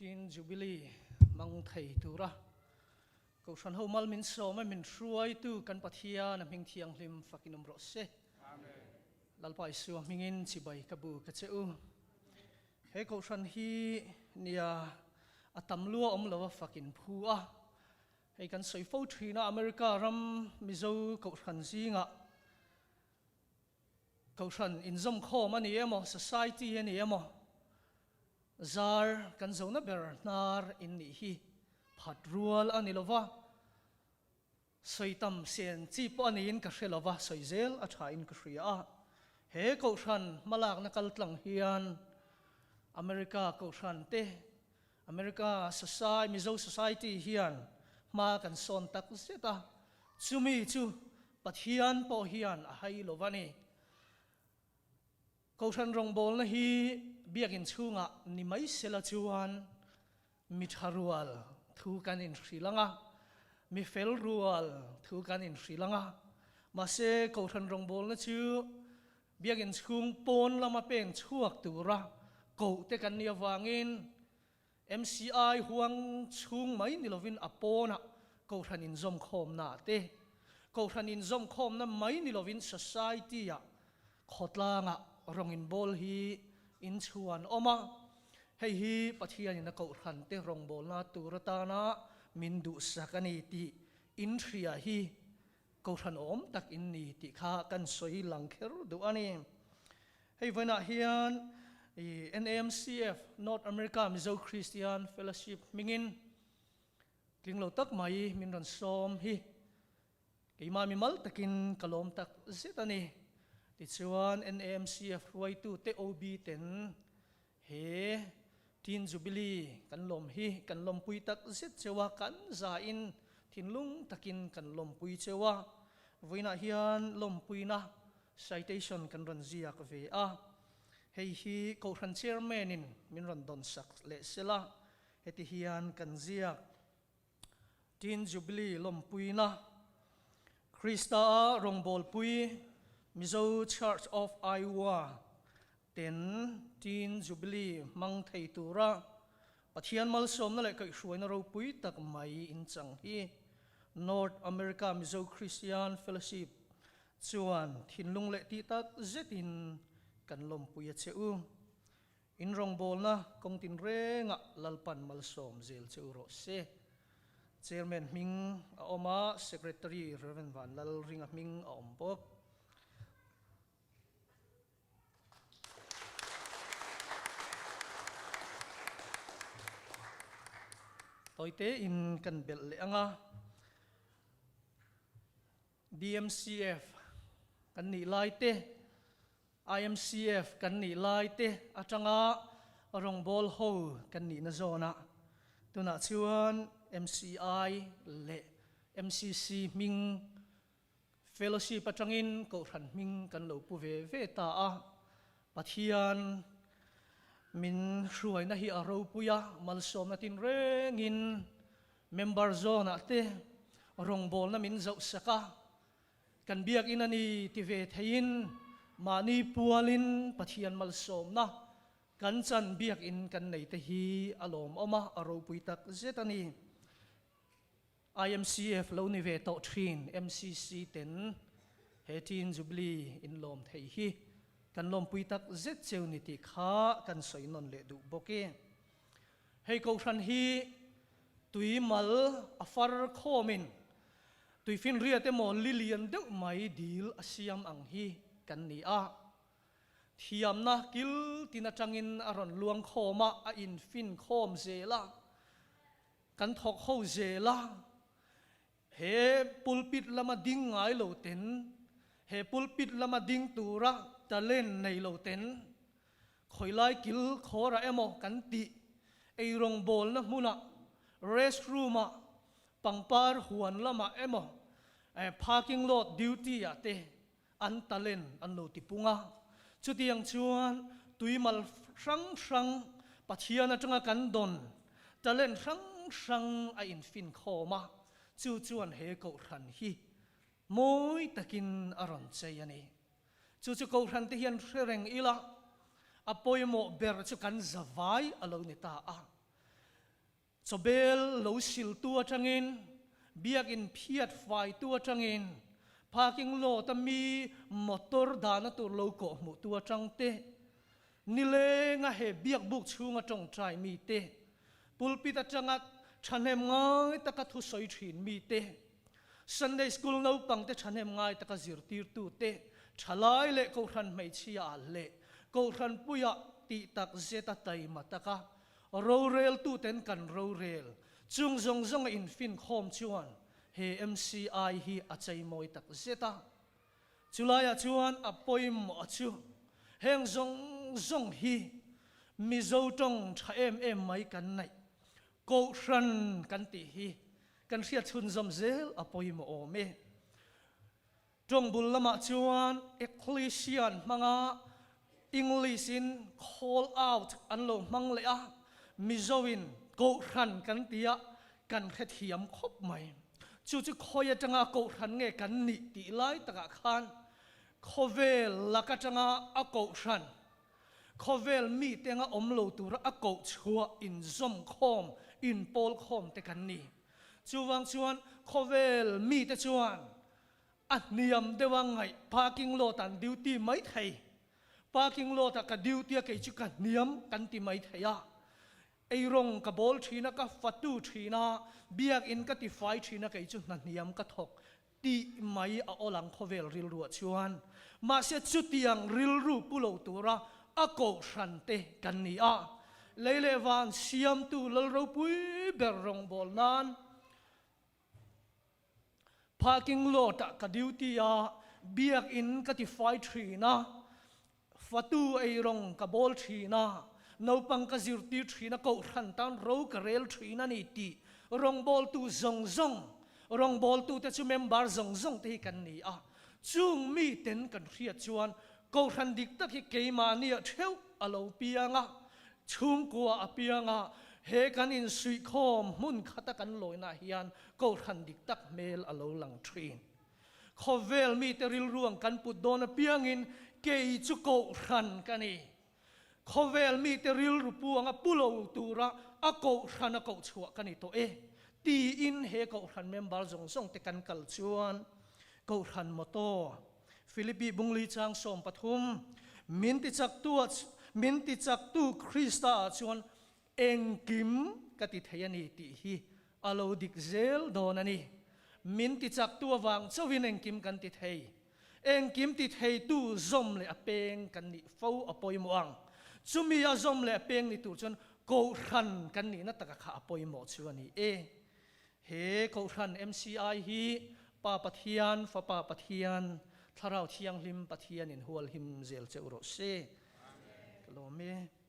Tin Jubilee mang thầy tu ra cầu san hậu mal min so ma min ruai tu kan pathia na ming thiang lim fakinom ro se amen lalpai su mingin chibai kabu ka cheu he cầu san hi nia atam lua lawa fakin phu a he kan soi fo thina America ram mizo cầu san zinga cầu san inzom kho ma ni emo society ni emo zar kan zona bernar in ni hi phat rual anilova soitam sen chi po anin ka hrelowa soizel a tha in ka hria he ko than malak na kal tlang hian America ko than te America society mizo society hian ma kan son tak seta chumi chu pathian po hian a hai lovani ko than rong bol na hi biakin chunga ni mai sela chuan mi tharual thu kanin Sri Lanka mi fel rual thu kanin Sri Lanka ma se ko than rong bol na chu biakin chung pon lama peng chuak tura ko te kan nia wangin MCI huang chung mai ni lovin apona ko than in zom khom na te ko than in zom khom na mai ni lovin society ya khotlanga rongin bol hi in chuan oma hei hi pathian in ko than te rong bol na turata na min du sakani ti in thria hi ko than om tak in ni ti kha kan soi lang kher du ani hei vana hian NAMCF North America Mizo Christian Fellowship mingin klinglo tak mai min ron som hi keima mi mal takin kalom tak zitani ti chuan NAMCF ruai tu te OB ten he Tin Jubilee kan lom hi kan lom pui tak zet chewa kan za in thinlung takin kan lom pui chewa voina hian lom pui na citation kan ron zia ka ve a hei hi ko than chairman in min ron don sak le sela heti hian kan zia Tin Jubilee lom pui na Krista rongbol pui Mizo Church of Iowa ten Tin Jubilee mang thei tura pathian mal som na le kai hruai na ro pui tak mai in chang hi North America Mizo Christian Fellowship chuan thinlung le ti tak zetin kan lom pui a cheu in rong bol na kong tin renga lalpan mal som zel cheu ro se chairman ming a oma secretary Reverend Van Lal ringa ming a om bok toite in kan bel le anga DMCF kan ni lai te IMCF kan ni lai te atanga rong bol ho kan ni na zona tuna chuan MCI le MCC ming fellowship atangin ko than ming kan lo pu ve ve ta a pathian min hruai na hi aro puya mal som na tin rengin member zona te rong bol na min zau saka kan biak in ani ti ve thein mani pualin pathian mal som na kan chan biak in kan nei te hi alom oma aro pui tak zetani IMCF lo ni ve to thin MCC ten he Tin Jubilee in lom thei hi kan lom pui tak zet cheu ni ti kha kan soi non le du boke hei ko than hi tui mal afar khomin tui fin ria te mo lilian deuh mai dil asiam ang hi kan ni a thiam na kil tina tangin aron luang khoma a in fin khom zela kan thok ho zela he pulpit lama ding ngai lo ten he pulpit lama ding tura talen nei lo ten khoilai kil khora emo kan ti ei rong bol na huna restroom a pangpar huan lama emo parking lot duty ate an talen an lo ti punga chutiang chuan tuimal sang pathian atanga kan don talen sang a in fin khoma chuan he ko than hi moi takin aron chei ani chu ko than te hian reng ila apoimo ber chu kan zawai alo ni ta a chobel lo sil tu atangin biak in phiat fai tu atangin parking lot mi motor dana tur lo ko mu tu atang te nile nga he biak buk chunga tong trai mi te pulpit atanga thanem ngai taka thu soi thin mi te Sunday school no pang te thanem ngai taka zir tir tu te thalai le ko ran mai chia le ko ran puya ti tak zeta tai mataka ro rel tu ten kan ro rel chung zong zong in fin khom chuan he MCI hi achai moi tak zeta chulaya chuan apoim achu heng zong zong hi mizo tong tha em mai kan nai ko ran kan ti hi kan ria chun zom zel apoim o me trong bul lama chuan ecclesian manga English in call out an lo mang le a mizoin ko ran kan tia kan khet hiam khop mai chu chu khoya tanga ko ran nge kan ni ti lai taka khan khovel laka tanga a ko ran khovel mi tenga omlo tur a ko chua in zom khom in pol khom te kan ni chuwang chuan khovel mi te chuan a niam dewang ngai parking lot an duty mai thai parking lot ka duty ke chu kan niam kan ti mai thaya ei rong ka bol thina ka fatu thina biak in ka ti fai thina ke chu na niam ka thok ti mai a olang khovel ril ru chuan ma se chu tiang ril ru pulo tura a ko rante kan ni a leile van siam tu lal ro pui ber rong bol nan parking lot ka duty a biak in ka ti fai thina fatu ei rong ka bol thina no pang ka zir ti thina ko ran tan ro ka rel thina ni ti rong bol tu zong zong rong bol tu te chu member zong zong te kan ni a chung mi ten kan ria chuan ko ran dik tak hi keima ni a theu alo pianga chung kwa a pianga he kan in sui khom mun khata kan loina hian ko ran dik tak mel alo lang thin khovel mi te ril ruang kan put don a piangin kei chu ko ran kani khovel mi te ril rupu anga pulo tura a ko ran a ko chua kani to e ti in he ko ran member zong zong te kan kal chuan ko ran moto Philippi bungli chang som pathum min ti chak tu Krista chuan engkim kati thayani ti hi alo dik zel donani min ti chak tu awang chawin engkim kan ti thei engkim ti thei tu zom le apeng kan ni fo apoi moang chumi a zom le apeng ni tu chon ko ran kan ni na taka kha apoi mo chuani e he ko ran MCI hi pa pathian fa pa pathian tharau thiang lim pathian in hual him zel che uro se amen.